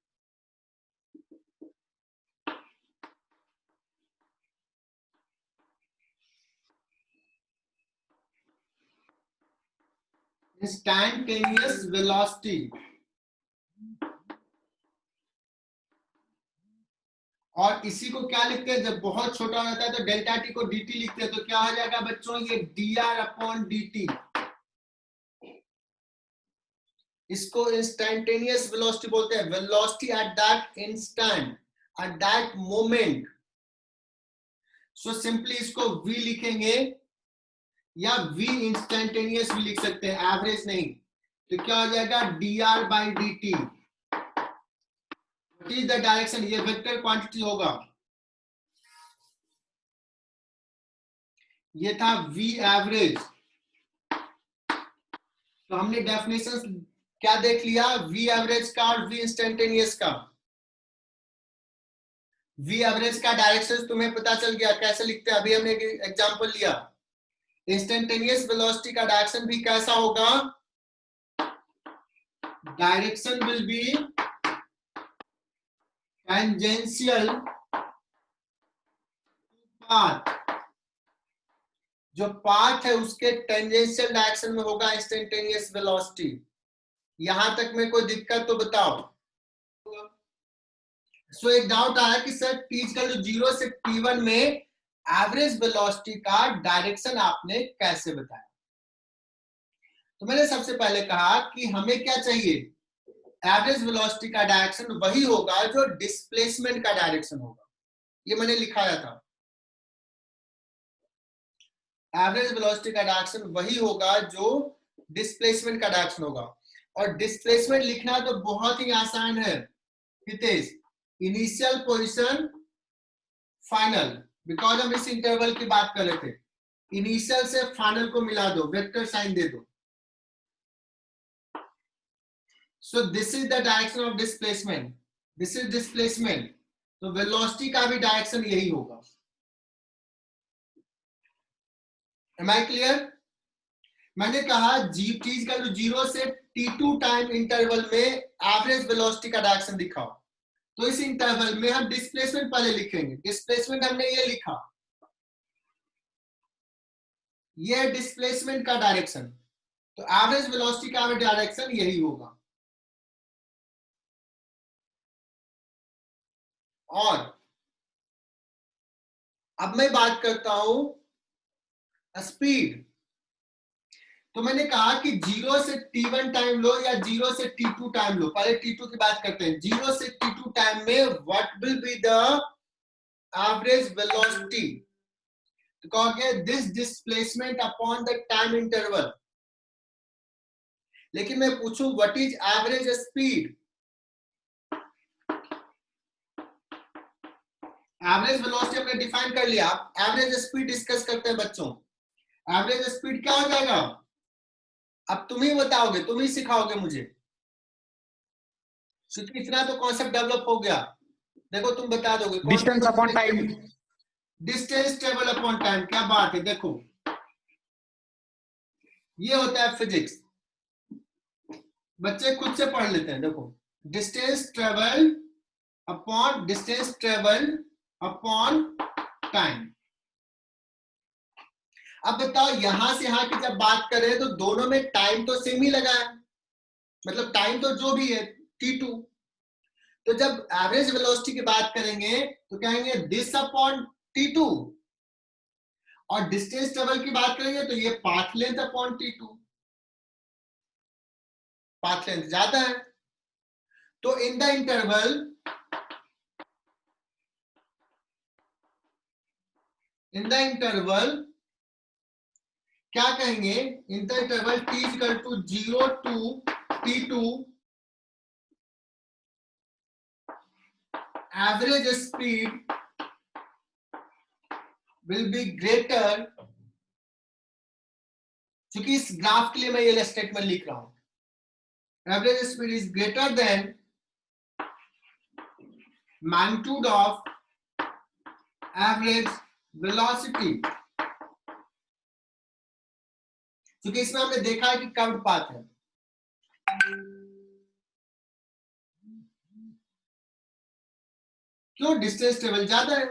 Instantaneous velocity. और इसी को क्या लिखते हैं, जब बहुत छोटा हो जाता है तो डेल्टा टी को dt लिखते हैं, तो क्या हो जाएगा बच्चों, ये dr अपॉन dt। इसको इंस्टैंटेनियस वेलोसिटी बोलते हैं, velocity at that instant, at that moment. So simply इसको v लिखेंगे, या v इंस्टैंटेनियस भी लिख सकते हैं, एवरेज नहीं, तो क्या हो जाएगा, dr by dt। What is the direction, ये वेक्टर क्वांटिटी होगा, ये था v एवरेज। तो हमने डेफिनेशन क्या देख लिया, v एवरेज का और v इंस्टेंटेनियस का। v एवरेज का डायरेक्शन तुम्हें पता चल गया कैसे लिखते हैं, अभी हमने एग्जांपल लिया। इंस्टेंटेनियस वेलोसिटी का डायरेक्शन भी कैसा होगा, direction will be tangential path, जो पाथ है उसके टेंजेंशियल डायरेक्शन में होगा इंस्टेंटेनियस वेलोसिटी। यहां तक में कोई दिक्कत तो बताओ। सो एक डाउट आया कि सर t इक्वल टू 0 से t1 में एवरेज वेलोसिटी का डायरेक्शन आपने कैसे बताया। तो मैंने सबसे पहले कहा कि हमें क्या चाहिए, एवरेज वेलोसिटी का डायरेक्शन वही होगा जो डिस्प्लेसमेंट का डायरेक्शन होगा। ये मैंने लिखाया था, एवरेज वेलोसिटी का डायरेक्शन वही होगा जो डिस्प्लेसमेंट का डायरेक्शन होगा। और डिस्प्लेसमेंट लिखना तो बहुत ही आसान है Hitesh, initial position final, because हम इस इंटरवल की बात कर रहे थे। इनिशियल से फाइनल को मिला दो, वेक्टर साइन दे दो। So this is the direction of displacement, this is displacement, तो वेलोसिटी का भी डायरेक्शन यही होगा। Am I clear. मैंने कहा जी टी का 0 से t2 टाइम इंटरवल में एवरेज वेलोसिटी का डायरेक्शन दिखाओ। तो इस इंटरवल में हम डिस्प्लेसमेंट पहले लिखेंगे। डिस्प्लेसमेंट हमने ये लिखा, ये डिस्प्लेसमेंट का डायरेक्शन, तो एवरेज वेलोसिटी का डायरेक्शन यही होगा। और अब मैं बात करता हूं स्पीड। तो मैंने कहा कि 0 से t1 टाइम लो या 0 से t2 टाइम लो। पहले t2 की बात करते हैं। 0 से t2 टाइम में what will be the average velocity, तो कहोगे this displacement upon the time interval. लेकिन मैं पूछूं what is average speed, average velocity हमने डिफाइन कर लिया। एवरेज स्पीड डिस्कस करते हैं बच्चों। एवरेज स्पीड क्या हो जाएगा, अब तुम ही बताओगे, तुम ही सिखाओगे मुझे, क्योंकि इतना तो कॉन्सेप्ट डेवलप हो गया। देखो तुम बता दोगे distance upon time, distance travel upon time. क्या बात है, देखो ये होता है फिजिक्स, बच्चे खुद से पढ़ लेते हैं। देखो डिस्टेंस ट्रेवल अपॉन टाइम। अब बताओ यहां से यहां की जब बात करें तो दोनों में टाइम तो सेम ही लगा है, मतलब टाइम तो जो भी है t2। तो जब एवरेज वेलोसिटी की बात करेंगे तो कहेंगे दिस अपॉन t2, और डिस्टेंस ट्रेवल की बात करेंगे तो ये path length upon t2, path length ज्यादा है। तो इन द इंटरवल क्या कहेंगे, in the interval t equal to 0 to t2 average speed will be greater, क्योंकि इस ग्राफ के लिए मैं ये स्टेटमेंट लिख रहा हूं, average speed is greater than magnitude of average velocity, क्योंकि इसमें हमने देखा है कि कर्व्ड पाथ है। क्यों, डिस्टेंस ट्रेवल ज्यादा है।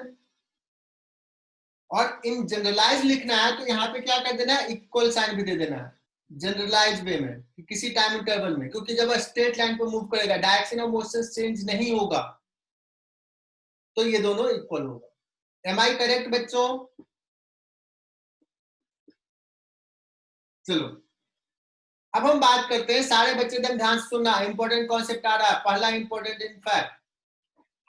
और इन जनरलाइज लिखना है तो यहाँ पे क्या कर देना है, इक्वल साइन भी दे देना है जनरलाइज वे में, किसी टाइम इंटरवल में, क्योंकि जब स्ट्रेट लाइन पे मूव करेगा डायरेक्शन ऑफ मोशन चेंज नहीं होगा, तो ये दोनों इक्वल होगा। एम आई करेक्ट बच्चों। चलो अब हम बात करते हैं, सारे बच्चे एकदम ध्यान से सुनना, इंपॉर्टेंट कॉन्सेप्ट आ रहा है। पहला इंपॉर्टेंट इनफैक्ट,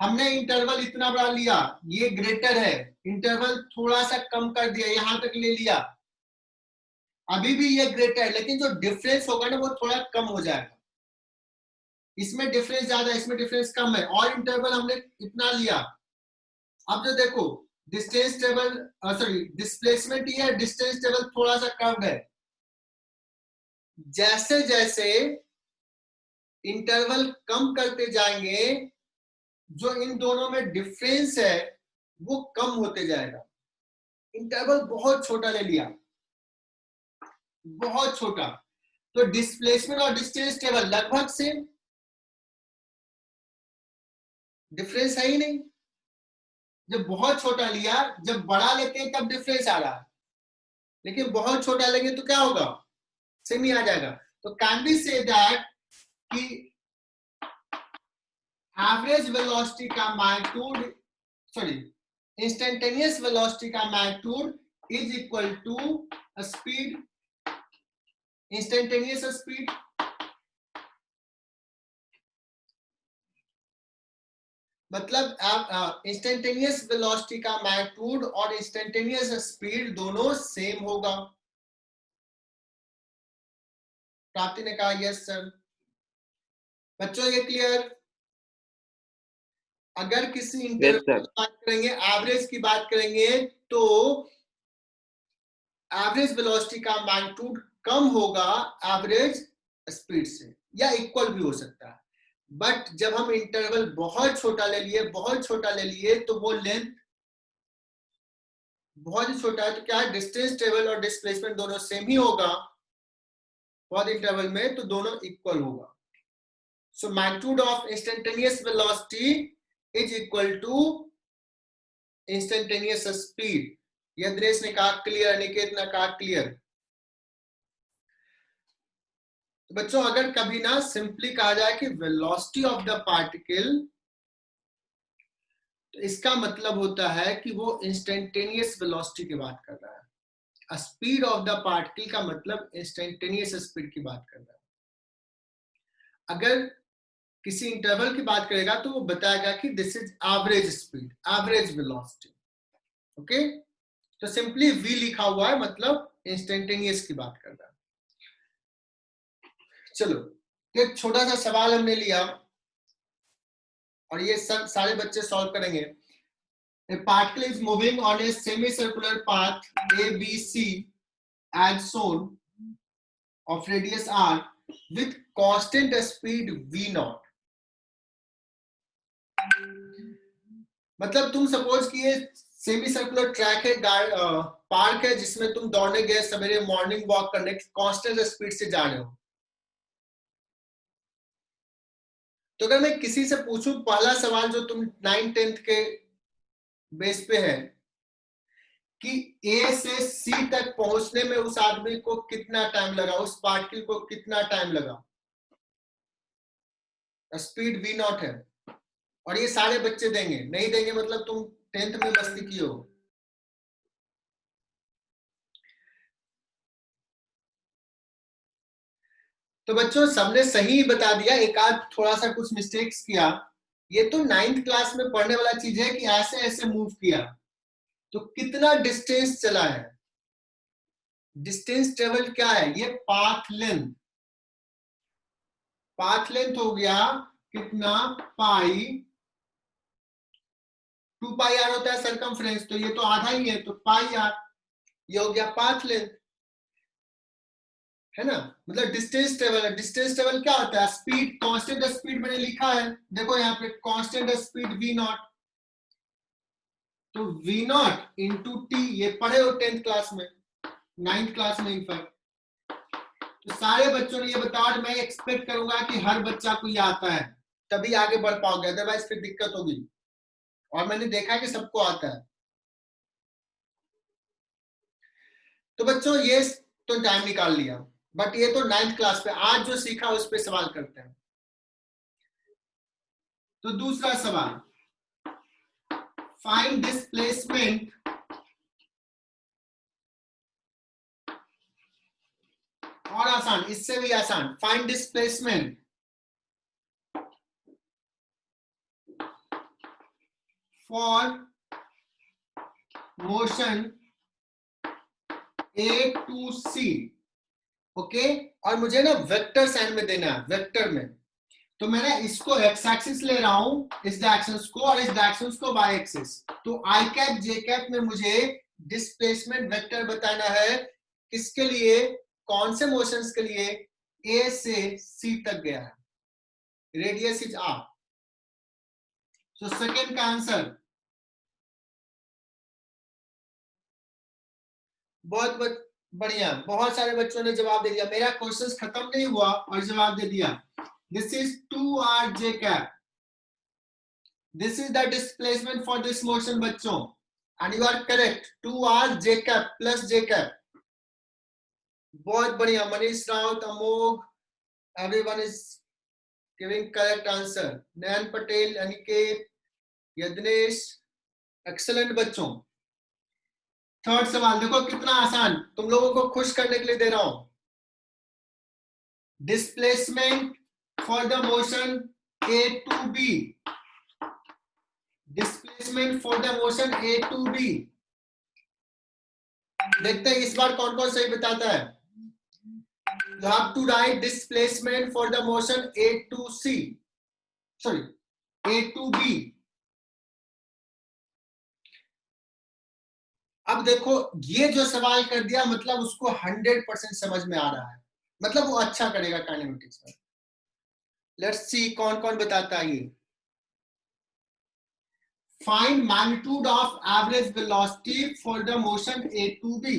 हमने इंटरवल इतना बड़ा लिया, ये ग्रेटर है, इंटरवल थोड़ा सा कम कर दिया, यहां तक ले लिया, अभी भी ये ग्रेटर है, लेकिन जो डिफरेंस होगा ना वो थोड़ा कम हो जाएगा। इसमें डिफरेंस ज्यादा है, इसमें डिफरेंस कम है, और इंटरवल हमने इतना लिया। अब जो देखो डिस्टेंस टेबल सॉरी डिस्प्लेसमेंट ये है, डिस्टेंस टेबल थोड़ा सा कर्व्ड है। जैसे जैसे इंटरवल कम करते जाएंगे, जो इन दोनों में डिफरेंस है वो कम होते जाएगा। इंटरवल बहुत छोटा ले लिया, बहुत छोटा, तो डिस्प्लेसमेंट और डिस्टेंस टेबल लगभग सेम, डिफरेंस है ही नहीं। जब बहुत छोटा लिया, जब बड़ा लेते हैं तब डिफरेंस आ रहा है, लेकिन बहुत छोटा लेंगे तो क्या होगा, सेम ही आ जाएगा। तो कैन बी से दैट कि एवरेज वेलोसिटी का मैग्नीट्यूड सॉरी इंस्टेंटेनियस वेलोसिटी का magnitude is equal to speed, instantaneous speed, मतलब इंस्टेंटेनियस वेलोसिटी का मैग्नीट्यूड और इंस्टेंटेनियस स्पीड दोनों सेम होगा। प्राप्ति ने कहा यस सर। बच्चों ये क्लियर? अगर किसी इंटरवल की बात करेंगे, एवरेज की बात करेंगे, तो एवरेज वेलोसिटी का मैग्नीट्यूड कम होगा एवरेज स्पीड से, या इक्वल भी हो सकता है। बट जब हम इंटरवल बहुत छोटा ले लिए, बहुत छोटा ले लिए, तो वो लेंथ बहुत ही छोटा है, तो क्या है, डिस्टेंस टेबल और डिस्प्लेसमेंट दोनों सेम ही होगा बहुत इंटरवल में, तो दोनों इक्वल होगा। So magnitude of instantaneous velocity is equal to instantaneous speed. Yadresh ने कहा क्लियर, अनिकेत ने कहा क्लियर। तो बच्चों अगर कभी ना सिंपली कहा जाए कि वेलोसिटी ऑफ द पार्टिकल, तो इसका मतलब होता है कि वो इंस्टेंटेनियस वेलोसिटी की बात कर रहा है। स्पीड ऑफ द पार्टिकल का मतलब इंस्टेंटेनियस स्पीड की बात कर रहा है। अगर किसी इंटरवल की बात करेगा तो वो बताएगा कि this is average speed, average velocity. Okay, तो सिंपली वी लिखा हुआ है, मतलब इंस्टेंटेनियस की बात कर रहा है। चलो, एक छोटा सा सवाल हमने लिया और ये सब सारे बच्चे सॉल्व करेंगे। A particle is moving on a semicircular path ABC as shown of radius r with constant speed v0। मतलब तुम सपोज कि ये सेमी सर्कुलर ट्रैक है, पार्क है, जिसमें तुम दौड़ने गए सवेरे मॉर्निंग वॉक करने, कांस्टेंट स्पीड से जा रहे हो। तो अगर मैं किसी से पूछूं, पहला सवाल जो तुम 9th-10th के बेस पे है कि ए से सी तक पहुंचने में उस आदमी को कितना टाइम लगा, उस पार्टिकल को कितना टाइम लगा, स्पीड v नॉट है, और ये सारे बच्चे देंगे, नहीं देंगे मतलब तुम 10th में मस्ती की हो। तो बच्चों सबने सही बता दिया, एक आध थोड़ा सा कुछ मिस्टेक्स किया। ये तो 9th क्लास में पढ़ने वाला चीज है कि ऐसे ऐसे मूव किया तो कितना डिस्टेंस चला है। डिस्टेंस ट्रेवल क्या है, ये पाथ लेंथ, पाथ लेंथ हो गया कितना, पाई, 2 पाई आर होता है सरकमफ्रेंस, तो ये तो आधा ही है, तो पाई आर, ये हो गया पाथ लेंथ, है ना। मतलब डिस्टेंस ट्रेवल है। डिस्टेंस ट्रेवल क्या होता है, स्पीड, कांस्टेंट स्पीड मैंने लिखा है, देखो यहाँ पे कांस्टेंट स्पीड v नॉट, तो v नॉट इंटू टी, ये पढ़े हो 10th क्लास में, 9th क्लास में इनफैक्ट। तो सारे बच्चों ने ये बताया, मैं एक्सपेक्ट करूंगा कि हर बच्चा को ये आता है, तभी आगे बढ़ पाओगे, अदरवाइज फिर दिक्कत होगी। और मैंने देखा कि सबको आता है। तो बच्चों ये तो टाइम निकाल लिया, बट ये तो 9th क्लास पे, आज जो सीखा उस पे सवाल करते हैं। तो दूसरा सवाल, फाइंड डिस्प्लेसमेंट और आसान, इससे भी आसान, find displacement for motion A to C. Okay, और मुझे ना वेक्टर साइन में देना है, वेक्टर में। तो मैंने इसको एक्स एक्सिस ले रहा हूं, इस डायरेक्शन को, और इस डायरेक्शन को वाई एक्सिस। तो आई कैप जे कैप में मुझे डिस्प्लेसमेंट वेक्टर बताना है, किसके लिए, कौन से मोशंस के लिए, ए से सी तक गया है, radius is R. So second का आंसर। बहुत बढ़िया, बहुत सारे बच्चों ने जवाब दे दिया। मेरा क्वेश्चन खत्म नहीं हुआ और जवाब दे दिया। This is 2r j cap, this is the displacement for this motion बच्चों, and you are correct, 2r j cap plus j cap। बहुत बढ़िया, Manish Raut, Amogh, everyone is giving correct answer. Nayan Patel, Aniket, Yagnesh, excellent बच्चों। थर्ड सवाल देखो कितना आसान, तुम लोगों को खुश करने के लिए दे रहा हूं। Displacement for the motion A to B, displacement for the motion A to B। देखते हैं इस बार कौन कौन सही बताता है। You have to write displacement for the motion A to C, sorry, A to B। अब देखो ये जो सवाल कर दिया, मतलब उसको 100% समझ में आ रहा है, मतलब वो अच्छा करेगा काइनेमेटिक्स में। लेट्स सी कौन कौन बताता है ये। Find magnitude of average velocity for the motion A to B।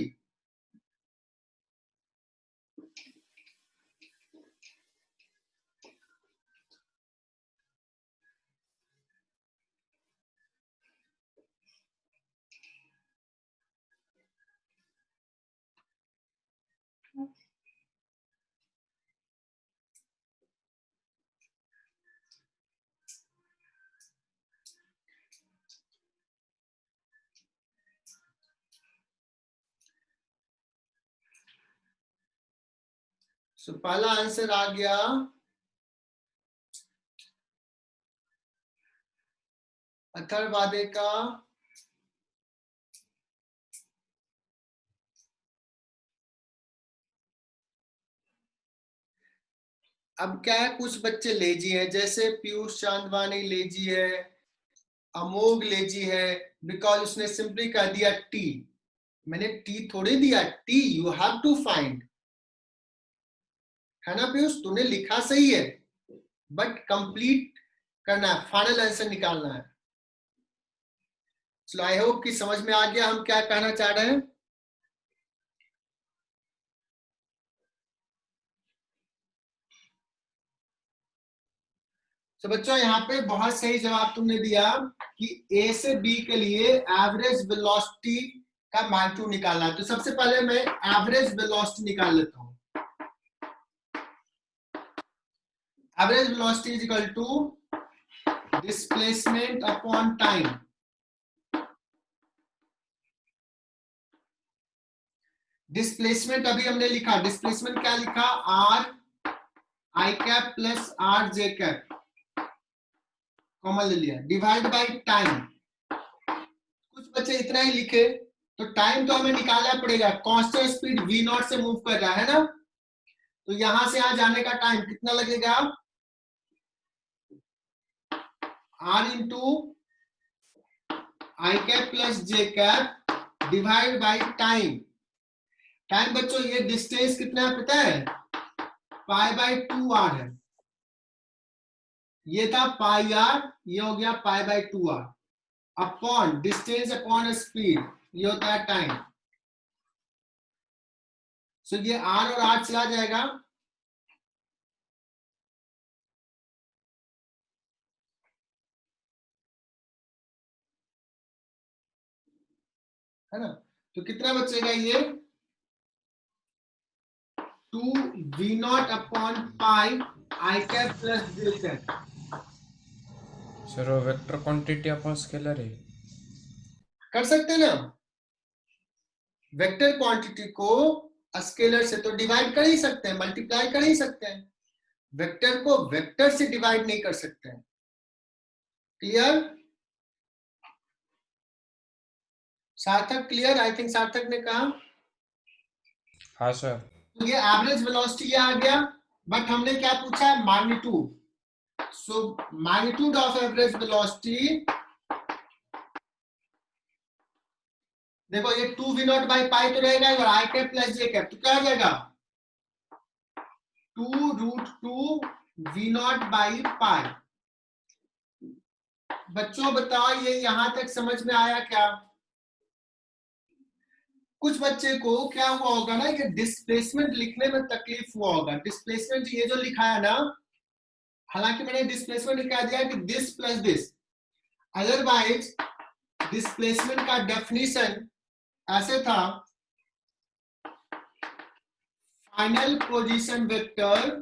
So, पहला आंसर आ गया अथर्वादे का। अब क्या है, कुछ बच्चे लेजी हैं, जैसे पीयूष चांदवानी लेजी है, अमोघ लेजी है, बिकॉज उसने सिंपली कह दिया टी। मैंने टी थोड़ी दिया, T you have to find, है ना पीयूष, तूने लिखा सही है बट कंप्लीट करना है, फाइनल आंसर निकालना है। चलो आई होप कि समझ में आ गया हम क्या कहना चाह रहे हैं। तो बच्चों यहाँ पे बहुत सही जवाब तुमने दिया कि ए से बी के लिए एवरेज वेलोसिटी का मैग्नीट्यूड निकालना है। तो सबसे पहले मैं एवरेज वेलोसिटी निकाल लेता हूं। Average velocity is equal to displacement upon time. Displacement अभी हमने लिखा, डिस्प्लेसमेंट क्या लिखा, R I cap plus R J cap, common ले लिया, डिवाइड बाय टाइम। कुछ बच्चे इतना ही लिखे, तो टाइम तो हमें निकालना पड़ेगा, कांस्टेंट स्पीड v नॉट से मूव कर रहा है ना, तो यहां से आ जाने का टाइम कितना लगेगा, r into I cap plus J cap divide by time. Time बच्चों ये डिस्टेंस कितना है पता है, पाई बाय 2r है, ये था पाई आर, ये हो गया pi by 2r, upon distance upon speed, ये होता है टाइम। सो ये r और r चला जाएगा, है ना, तो कितना बचेगा ये 2v not upon pi I cap plus J cap. Sir वो वेक्टर क्वांटिटी अपन स्केलर है, कर सकते हैं ना, वेक्टर क्वांटिटी को स्केलर से तो डिवाइड कर ही सकते हैं, मल्टीप्लाई कर ही सकते हैं, वेक्टर को वेक्टर से डिवाइड नहीं कर सकते हैं। क्लियर, सार्थक क्लियर, आई थिंक सार्थक ने कहा। हाँ सर। तो ये एवरेज वेलोसिटी आ गया, बट हमने क्या पूछा है, magnitude. So magnitude of average velocity, देखो ये 2v0 by pi तो रहेगा और I cap plus J cap, तो क्या आ जाएगा 2√2v0 by pi। बच्चों बताओ ये यहां तक समझ में आया क्या? कुछ बच्चे को क्या हुआ होगा ना कि डिस्प्लेसमेंट लिखने में तकलीफ हुआ होगा। डिस्प्लेसमेंट ये जो लिखा है ना, हालांकि मैंने डिस्प्लेसमेंट लिखा दिया कि this plus this, otherwise displacement का डेफिनेशन ऐसे था, final position vector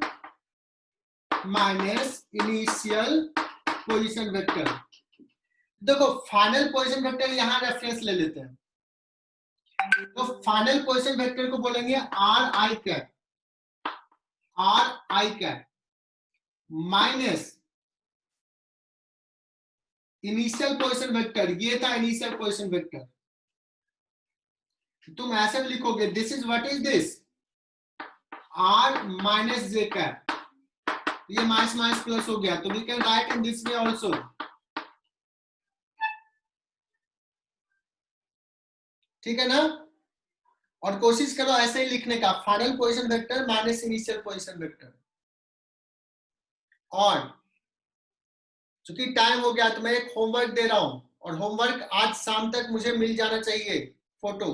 minus initial position vector. देखो फाइनल पोजीशन वेक्टर यहां रेफरेंस ले लेते हैं, तो फाइनल पोजीशन वेक्टर को बोलेंगे R I cap, R I cap minus initial position vector, ये था इनिशियल पोजीशन वेक्टर। तुम ऐसे लिखोगे this is what is this, R minus J cap, ये माइनस माइनस प्लस हो गया, तो we can right in this way also. ठीक है ना? और कोशिश करो ऐसे ही लिखने का, final position vector minus initial position vector. और चूंकि टाइम हो गया तो मैं एक होमवर्क दे रहा हूं, और होमवर्क आज शाम तक मुझे मिल जाना चाहिए फोटो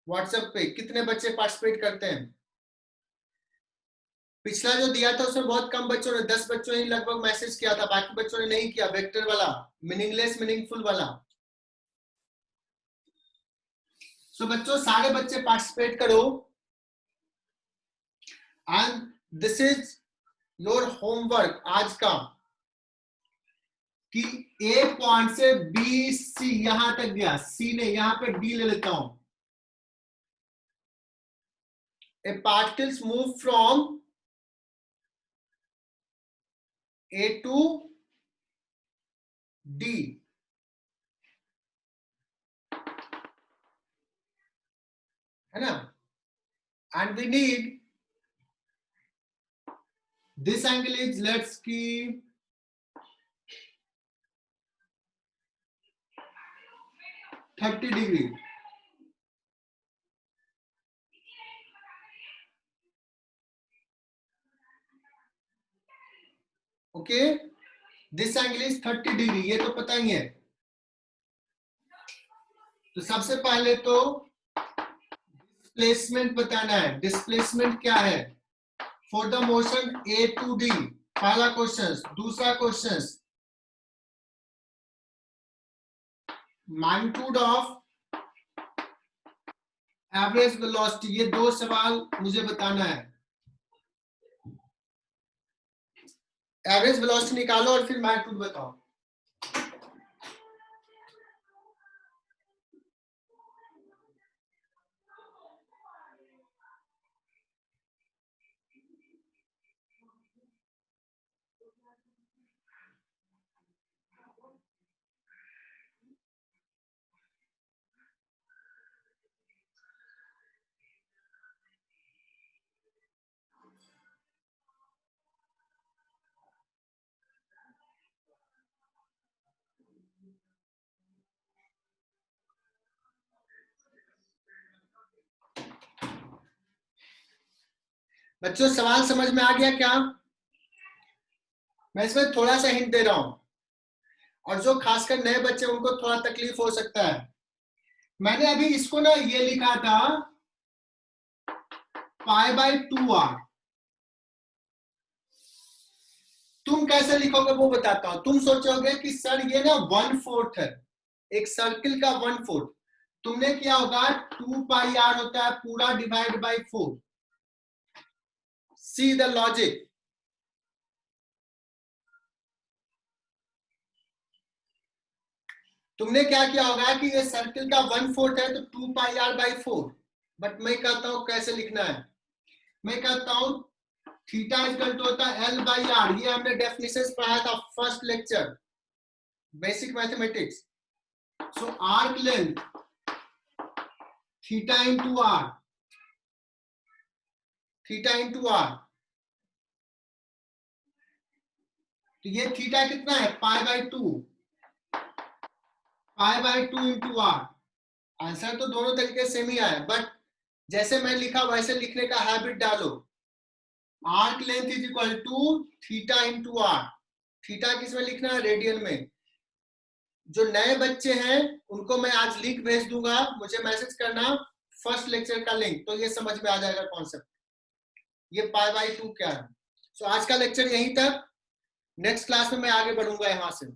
व्हाट्सएप पे। कितने बच्चे पार्टिसिपेट करते हैं? पिछला जो दिया था उसमें बहुत कम बच्चों ने, 10 बच्चों ने लगभग मैसेज किया था, बाकी बच्चों ने नहीं किया। वेक्टर वाला, मीनिंगलेस मीनिंगफुल वाला। सो बच्चों सारे बच्चे पार्टिसिपेट करो, and this is your homework आज का, कि ए पॉइंट से बी सी यहां तक गया, सी ने यहां पे डी ले लेता हूं। A particles move from A to D, है ना? And we need this angle is, let's की 30 degree. Okay, this angle is 30 degree, ये तो पता ही है। तो सबसे पहले तो डिस्प्लेसमेंट बताना है। डिस्प्लेसमेंट क्या है for the motion A to D, पहला क्वेश्चन। दूसरा question, magnitude of average velocity, ये दो सवाल मुझे बताना है। एवरेज वेलोसिटी निकालो और फिर मैग्नीट्यूड बताओ। बच्चों सवाल समझ में आ गया क्या? मैं इसमें थोड़ा सा हिंट दे रहा हूं, और जो खासकर नए बच्चे उनको थोड़ा तकलीफ हो सकता है। मैंने अभी इसको ना ये लिखा था π/2r, तुम कैसे लिखोगे वो बताता हूं। तुम सोचोगे कि सर ये ना 1/4 है, एक सर्किल का 1/4। तुमने किया होगा 2πr होता है पूरा divide by 4। See the logic. तुमने क्या किया होगा कि ये सर्किल का 1/4 है तो 2πr/4। बट मैं कहता हूं कैसे लिखना है। मैं कहता हूं थीटा इक्वल टू होता है L/r, ये हमने डेफिनेशन पढ़ा था first lecture basic mathematics. So arc length theta into R, theta into R. तो ये थीटा कितना है, π/2, π/2 इंटू आर। आंसर तो दोनों तरीके सेम ही आया, बट जैसे मैं लिखा वैसे लिखने का हैबिट डालो। Arc length is equal to theta into R. Theta किस में लिखना है, रेडियन में। जो नए बच्चे हैं उनको मैं आज लिंक भेज दूंगा, मुझे मैसेज करना फर्स्ट लेक्चर का लिंक, तो ये समझ में आ जाएगा कॉन्सेप्ट, ये π/2 क्या है। सो आज का लेक्चर यहीं तक, नेक्स्ट क्लास में मैं आगे बढ़ूंगा यहां से।